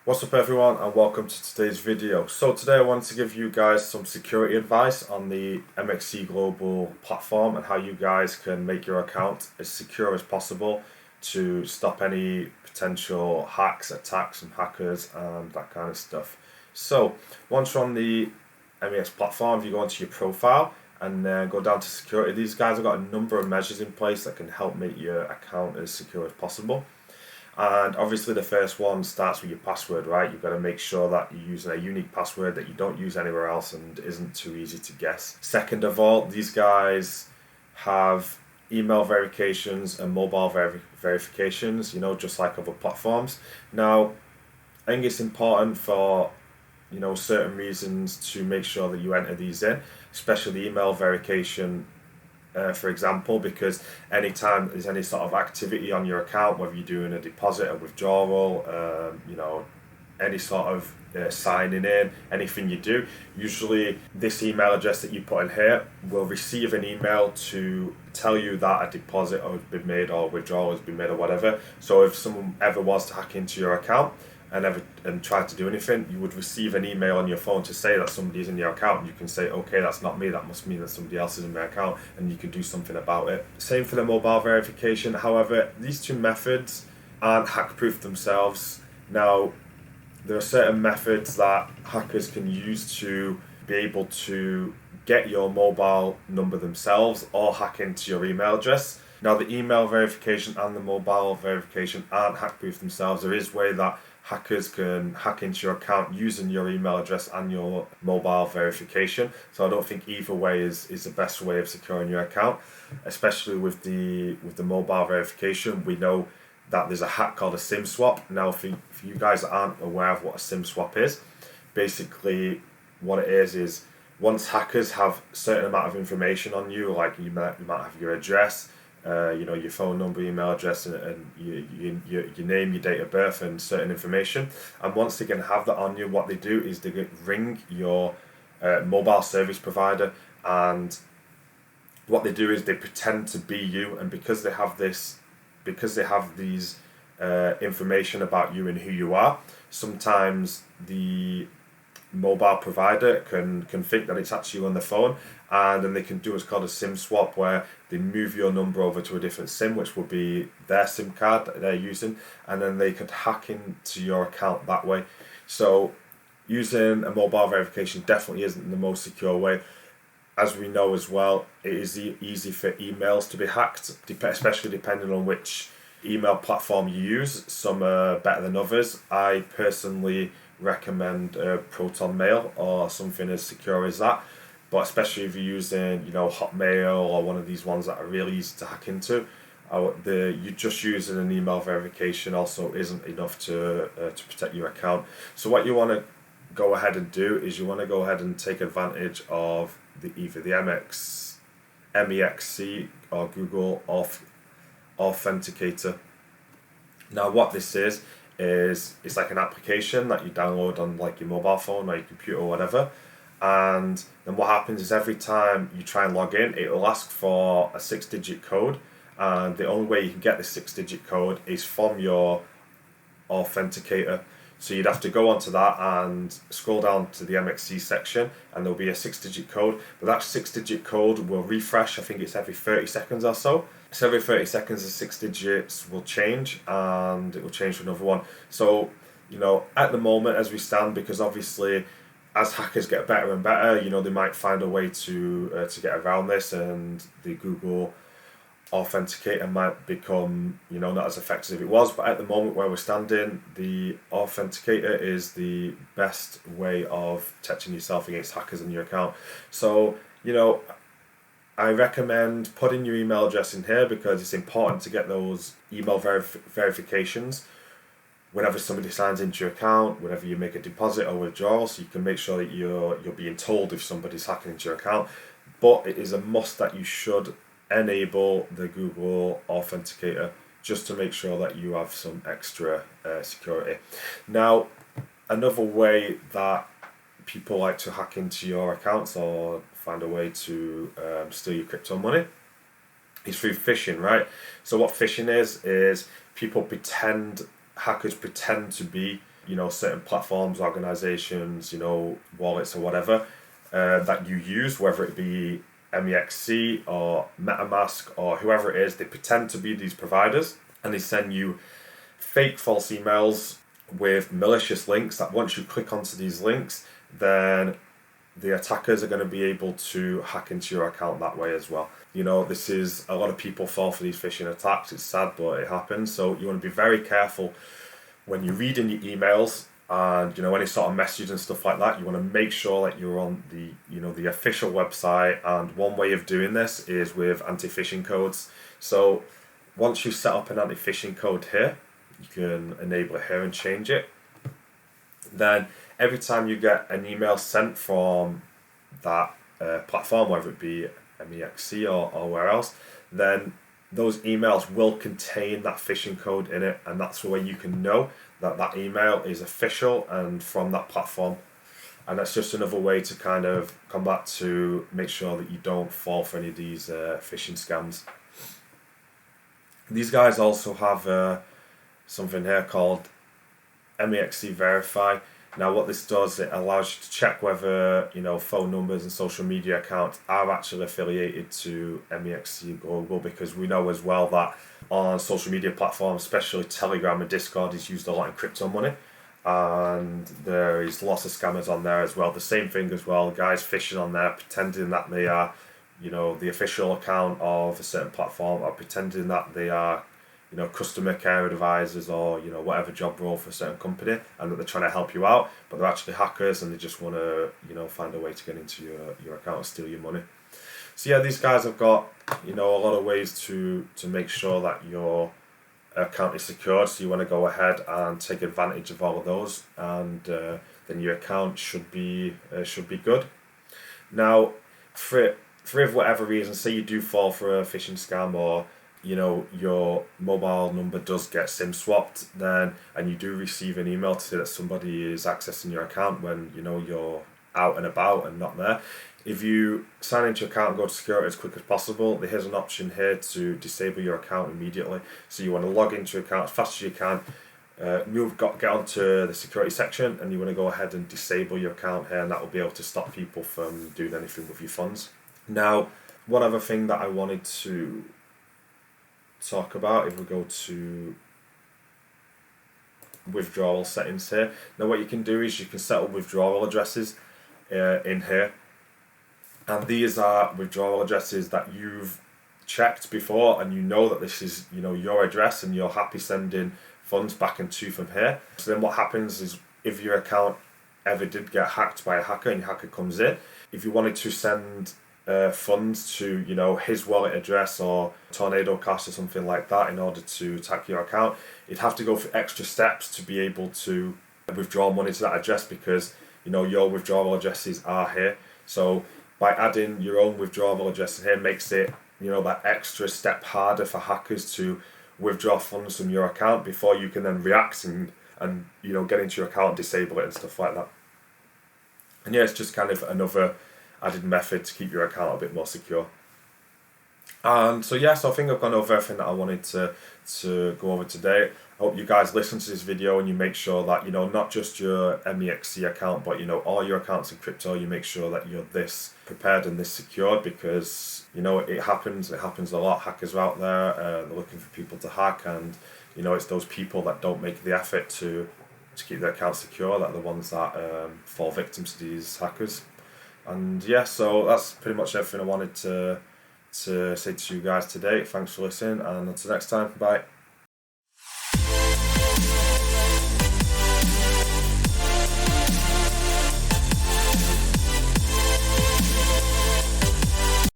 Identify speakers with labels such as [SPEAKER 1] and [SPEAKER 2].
[SPEAKER 1] What's up everyone and welcome to today's video. So today I wanted to give you guys some security advice on the MEXC global platform and how you guys can make your account as secure as possible to stop any potential hacks, attacks from hackers and that kind of stuff. So once you're on the MEX platform, if you go into your profile and then go down to security, these guys have got a number of measures in place that can help make your account as secure as possible. And obviously the first one starts with your password, right? You've got to make sure that you're using a unique password that you don't use anywhere else and isn't too easy to guess. Second of all, these guys have email verifications and mobile verifications, just like other platforms. Now, I think it's important for certain reasons to make sure that you enter these in, especially the email verification, for example, because anytime there's any sort of activity on your account, whether you're doing a deposit, a withdrawal, any sort of signing in, anything you do, usually this email address that you put in here will receive an email to tell you that a deposit has been made or withdrawal has been made or whatever. So if someone ever was to hack into your account and try to do anything, you would receive an email on your phone to say that somebody's in your account, and you can say, okay, that's not me, that must mean that somebody else is in my account, and you can do something about it. Same for the mobile verification. However, these two methods aren't hack proof themselves. Now, there are certain methods that hackers can use to be able to get your mobile number themselves or hack into your email address. Now, the email verification and the mobile verification aren't hack proof themselves. There is a way that hackers can hack into your account using your email address and your mobile verification. So I don't think either way is the best way of securing your account, especially with the mobile verification. We know that there's a hack called a SIM swap. Now, for you guys that aren't aware of what a SIM swap is, basically what it is once hackers have a certain amount of information on you, like you might have your address, your phone number, email address, and your name, your date of birth, and certain information. And once they can have that on you, what they do is they ring your mobile service provider, and what they do is they pretend to be you, and because they have these information about you and who you are, sometimes the mobile provider can think that it's actually you on the phone, and then they can do what's called a SIM swap, where they move your number over to a different SIM, which will be their SIM card that they're using, and then they could hack into your account that way. So using a mobile verification definitely isn't the most secure way. As we know as well, it is easy for emails to be hacked, especially depending on which email platform you use. Some are better than others. I personally recommend Proton Mail or something as secure as that. But especially if you're using, Hotmail or one of these ones that are really easy to hack into, you just using an email verification also isn't enough to protect your account. So what you want to go ahead and do is you want to go ahead and take advantage of either the MEXC or Google Authenticator. Now, what this is it's like an application that you download on like your mobile phone or your computer or whatever. And then what happens is every time you try and log in, it will ask for a 6-digit code. And the only way you can get the 6-digit code is from your authenticator. So you'd have to go onto that and scroll down to the MEXC section, and there'll be a 6-digit code. But that 6-digit code will refresh, I think it's every 30 seconds or so. So every 30 seconds the 6 digits will change, and it will change to another one. So, at the moment as we stand, because obviously as hackers get better and better, they might find a way to get around this, and the Google Authenticator might become not as effective as it was. But at the moment where we're standing, the Authenticator is the best way of protecting yourself against hackers in your account. So I recommend putting your email address in here, because it's important to get those email verifications whenever somebody signs into your account, whenever you make a deposit or withdrawal, so you can make sure that you're being told if somebody's hacking into your account. But it is a must that you should enable the Google Authenticator, just to make sure that you have some extra security. Now, another way that people like to hack into your accounts or find a way to steal your crypto money is through phishing, right? So what phishing is hackers pretend to be certain platforms, organizations, wallets or whatever that you use, whether it be MEXC or MetaMask or whoever it is. They pretend to be these providers and they send you fake false emails with malicious links that once you click onto these links, then the attackers are going to be able to hack into your account that way as well. This is, a lot of people fall for these phishing attacks. It's sad, but it happens. So you want to be very careful when you're reading your emails and any sort of message and stuff like that. You want to make sure that you're on the official website, and one way of doing this is with anti-phishing codes. So once you set up an anti-phishing code here, you can enable it here and change it. Then every time you get an email sent from that platform, whether it be MEXC or where else, then those emails will contain that phishing code in it, and that's the way you can know that that email is official and from that platform. And that's just another way to kind of combat, to make sure that you don't fall for any of these phishing scams. These guys also have something here called MEXC Verify. Now what this does, it allows you to check whether phone numbers and social media accounts are actually affiliated to MEXC Global, because we know as well that on social media platforms, especially Telegram and Discord, is used a lot in crypto money, and there is lots of scammers on there as well. The same thing as well, guys phishing on there, pretending that they are the official account of a certain platform, or pretending that they are customer care advisors or whatever job role for a certain company, and that they're trying to help you out, but they're actually hackers and they just want to find a way to get into your account and steal your money. So yeah, these guys have got a lot of ways to make sure that your account is secured. So you want to go ahead and take advantage of all of those, and then your account should be good. Now, for whatever reason, say you do fall for a phishing scam, or your mobile number does get SIM swapped, then, and you do receive an email to say that somebody is accessing your account when you're out and about and not there. If you sign into your account and go to security as quick as possible, there's an option here to disable your account immediately. So you want to log into your account as fast as you can, get onto the security section, and you want to go ahead and disable your account here, and that will be able to stop people from doing anything with your funds. Now, one other thing that I wanted to talk about, if we go to withdrawal settings here. Now what you can do is you can set up withdrawal addresses in here, and these are withdrawal addresses that you've checked before, and that this is your address and you're happy sending funds back and to from here. So then what happens is, if your account ever did get hacked by a hacker and your hacker comes in, if you wanted to send funds to his wallet address or Tornado Cash or something like that in order to attack your account, you'd have to go through extra steps to be able to withdraw money to that address, because your withdrawal addresses are here. So by adding your own withdrawal address here makes it that extra step harder for hackers to withdraw funds from your account before you can then react and get into your account, disable it and stuff like that. And yeah, it's just kind of another added method to keep your account a bit more secure. And so yeah, so I think I've gone over everything that I wanted to go over today. I hope you guys listen to this video and you make sure that not just your MEXC account, but all your accounts in crypto, you make sure that you're this prepared and this secured, because it happens a lot. Hackers are out there, they're looking for people to hack, and it's those people that don't make the effort to keep their account secure that are the ones that fall victim to these hackers. And yeah, so that's pretty much everything I wanted to say to you guys today. Thanks for listening, and until next time, bye.